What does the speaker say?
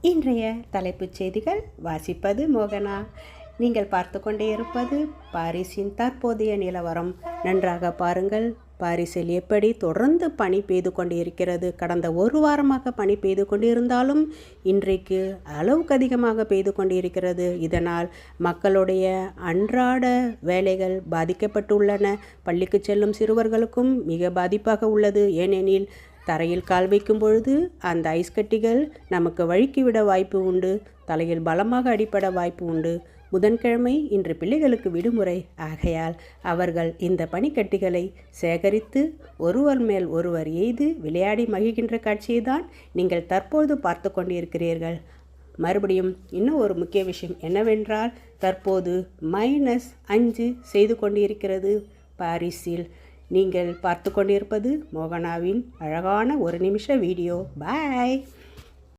இன்றைய தலைப்புச் செய்திகள் வாசிப்பது மோகனா. நீங்கள் பார்த்து கொண்டே இருப்பது பாரிஸின் தற்போதைய நிலவரம். நன்றாக பாருங்கள், பாரிஸில் எப்படி தொடர்ந்து பனி பெய்து கொண்டிருக்கிறது. கடந்த ஒரு வாரமாக பனி பெய்து கொண்டிருந்தாலும் இன்றைக்கு அளவுக்கு அதிகமாக பெய்து கொண்டிருக்கிறது. இதனால் மக்களுடைய அன்றாட வேலைகள் பாதிக்கப்பட்டுள்ளன. பள்ளிக்கு செல்லும் சிறுவர்களுக்கும் மிக பாதிப்பாக உள்ளது. ஏனெனில் தரையில் கால் வைக்கும் பொழுது அந்த ஐஸ் கட்டிகள் நமக்கு வழுக்கிவிட வாய்ப்பு உண்டு. தலையில் பலமாக அடிபட வாய்ப்பு உண்டு. புதன்கிழமை இன்று பிள்ளைகளுக்கு விடுமுறை. ஆகையால் அவர்கள் இந்த பனிக்கட்டிகளை சேகரித்து ஒருவர் மேல் ஒருவர் எய்து விளையாடி மகிழ்கின்ற காட்சியை தான் நீங்கள் தற்போது பார்த்து கொண்டிருக்கிறீர்கள். மறுபடியும் இன்னும் ஒரு முக்கிய விஷயம் என்னவென்றால், தற்போது -5 செய்து கொண்டிருக்கிறது பாரிஸில். நீங்கள் பார்த்து கொண்டிருப்பது மோகனாவின் அழகான ஒரு நிமிஷ வீடியோ. பாய்.